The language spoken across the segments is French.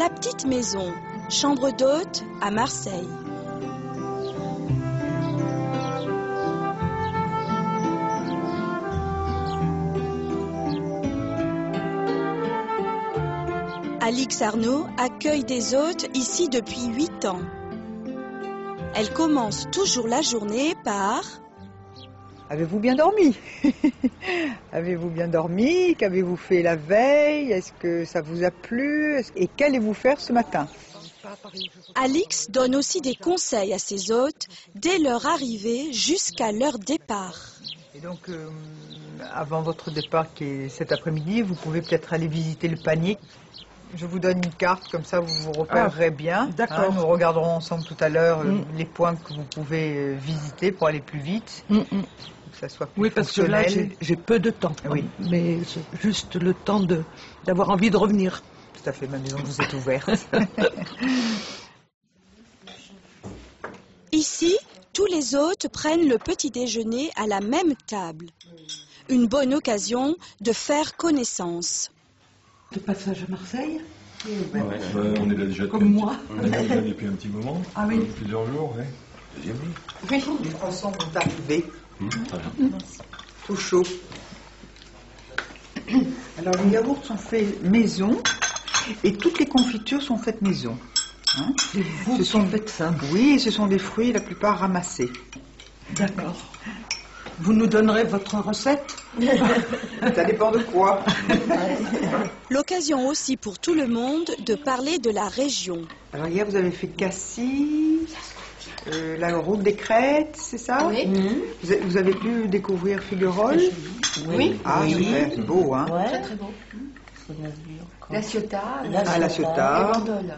La petite maison, chambre d'hôte à Marseille. Alix Arnaud accueille des hôtes ici depuis 8 ans. Elle commence toujours la journée par... Avez-vous bien dormi? Avez-vous bien dormi? Qu'avez-vous fait la veille? Est-ce que ça vous a plu? Et qu'allez-vous faire ce matin? Alix donne aussi des conseils à ses hôtes dès leur arrivée jusqu'à leur départ. Et donc, avant votre départ qui est cet après-midi, vous pouvez peut-être aller visiter le panier. Je vous donne une carte, comme ça vous vous repérerez bien. D'accord. Nous regarderons ensemble tout à l'heure les points que vous pouvez visiter pour aller plus vite. Que ça soit plus oui, parce que là, j'ai peu de temps. Oui. Mais c'est juste le temps d'avoir envie de revenir. Tout à fait, ma maison vous est ouverte. Ici, tous les hôtes prennent le petit déjeuner à la même table. Une bonne occasion de faire connaissance. De passage à Marseille? Ouais, on est là déjà comme moi. On est là depuis un petit moment. Ah oui. Plusieurs jours, oui. Deuxième nuit. Oui, les croissants vont arriver. Très bien. Tout chaud. Alors les yaourts sont faits maison et toutes les confitures sont faites maison. Hein, Vous faites ça? Oui, ce sont des fruits la plupart ramassés. D'accord. Vous nous donnerez votre recette? Ça dépend de quoi. L'occasion aussi pour tout le monde de parler de la région. Alors hier vous avez fait Cassis, la route des Crêtes, c'est ça? Oui. Vous avez pu découvrir Figuerolles? Oui. Ah super, c'est beau hein. Très très beau. La Ciotat, La Ciotat et Bandol.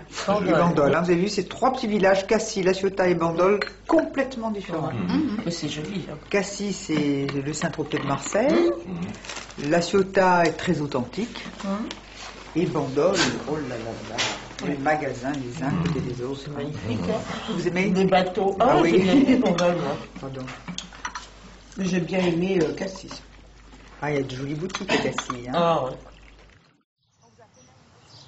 et Bandol. Hein. Vous avez vu ces trois petits villages, Cassis, La Ciotat et Bandol, complètement différents. Mais c'est joli. Cassis, c'est le Saint-Tropez de Marseille. La Ciotat est très authentique. Et Bandol, oh là là là, les magasins les uns à côté des autres. C'est magnifique. Hein. Vous aimez? Des bateaux. Ah oui. J'ai bien aimé Bandol, moi. Pardon. J'ai bien aimé Cassis. Ah, il y a de jolies boutiques à Cassis. Hein. Ah ouais.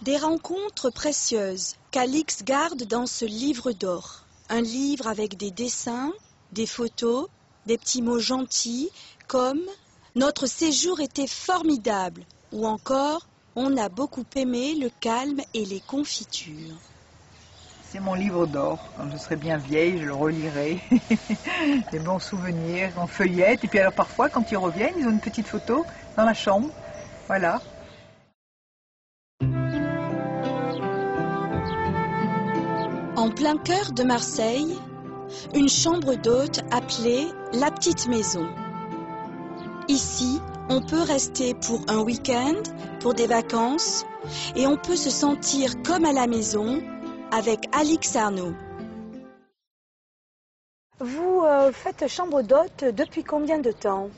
Des rencontres précieuses qu'Alix garde dans ce livre d'or. Un livre avec des dessins, des photos, des petits mots gentils comme « Notre séjour était formidable » ou encore « On a beaucoup aimé le calme et les confitures ». C'est mon livre d'or. Quand je serai bien vieille, je le relirai. Des bons souvenirs en feuillette. Et puis alors parfois, quand ils reviennent, ils ont une petite photo dans la chambre. Voilà. En plein cœur de Marseille, une chambre d'hôte appelée La Petite Maison. Ici, on peut rester pour un week-end, pour des vacances, et on peut se sentir comme à la maison avec Alix Arnaud. Vous faites chambre d'hôte depuis combien de temps?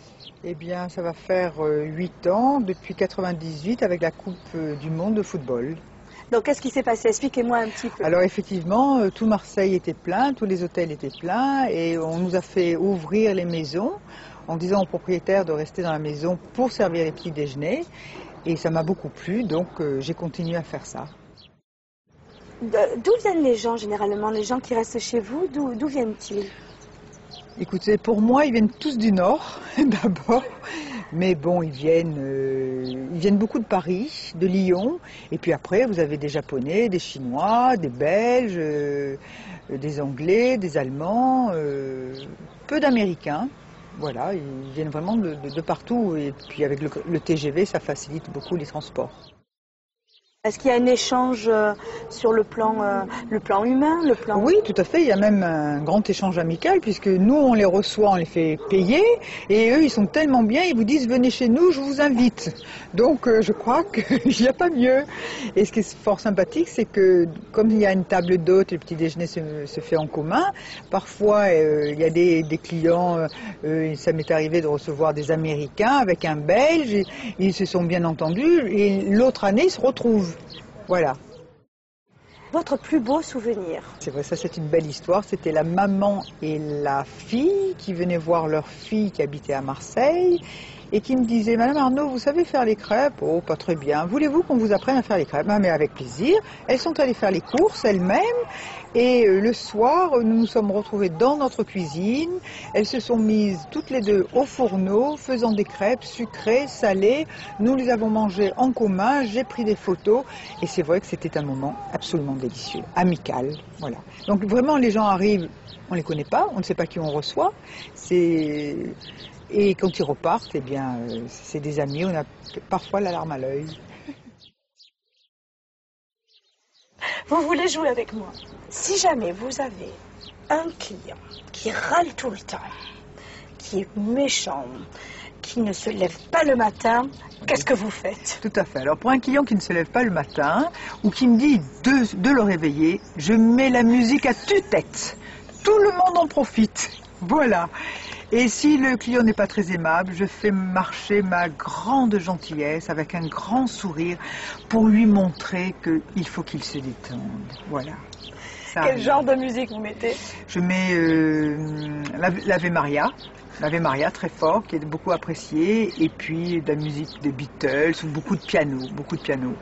Eh bien, ça va faire 8 ans, depuis 98, avec la Coupe du Monde de football. Donc, qu'est-ce qui s'est passé? Expliquez-moi un petit peu. Alors, effectivement, tout Marseille était plein, tous les hôtels étaient pleins, et on nous a fait ouvrir les maisons en disant aux propriétaires de rester dans la maison pour servir les petits déjeuners. Et ça m'a beaucoup plu, donc j'ai continué à faire ça. D'où viennent les gens, généralement? Les gens qui restent chez vous, d'où viennent-ils? Écoutez, pour moi, ils viennent tous du Nord, d'abord. Mais bon, ils viennent beaucoup de Paris, de Lyon. Et puis après, vous avez des Japonais, des Chinois, des Belges, des Anglais, des Allemands, peu d'Américains. Voilà, ils viennent vraiment de partout. Et puis avec le TGV, ça facilite beaucoup les transports. Est-ce qu'il y a un échange sur le plan humain, le plan... Oui, tout à fait. Il y a même un grand échange amical puisque nous, on les reçoit, on les fait payer et eux, ils sont tellement bien, ils vous disent « venez chez nous, je vous invite ». Donc, je crois qu'il n'y a pas mieux. Et ce qui est fort sympathique, c'est que comme il y a une table d'hôte, le petit déjeuner se fait en commun. Parfois, il y a des clients, ça m'est arrivé de recevoir des Américains avec un Belge, et ils se sont bien entendus et l'autre année, ils se retrouvent. Voilà. Votre plus beau souvenir? C'est vrai, ça c'est une belle histoire. C'était la maman et la fille qui venaient voir leur fille qui habitait à Marseille. et qui me disait, Madame Arnaud, vous savez faire les crêpes? Oh, pas très bien. Voulez-vous qu'on vous apprenne à faire les crêpes? Ah, mais avec plaisir. Elles sont allées faire les courses elles-mêmes, et le soir, nous nous sommes retrouvés dans notre cuisine. Elles se sont mises toutes les deux au fourneau, faisant des crêpes sucrées, salées. Nous les avons mangées en commun, j'ai pris des photos, et c'est vrai que c'était un moment absolument délicieux, amical, voilà. Donc vraiment, les gens arrivent, on ne les connaît pas, on ne sait pas qui on reçoit, et quand ils repartent, eh bien, c'est des amis, on a parfois la larme à l'œil. Vous voulez jouer avec moi? Si jamais vous avez un client qui râle tout le temps, qui est méchant, qui ne se lève pas le matin, qu'est-ce que vous faites? Tout à fait. Alors pour un client qui ne se lève pas le matin, ou qui me dit de le réveiller, je mets la musique à tue-tête. Tout le monde en profite. Voilà. Et si le client n'est pas très aimable, je fais marcher ma grande gentillesse avec un grand sourire pour lui montrer qu'il faut qu'il se détende. Voilà. Quel genre de musique vous mettez? Je mets l'Ave Maria. L'Ave Maria très fort, qui est beaucoup apprécié, et puis de la musique des Beatles, ou beaucoup de piano, beaucoup de piano.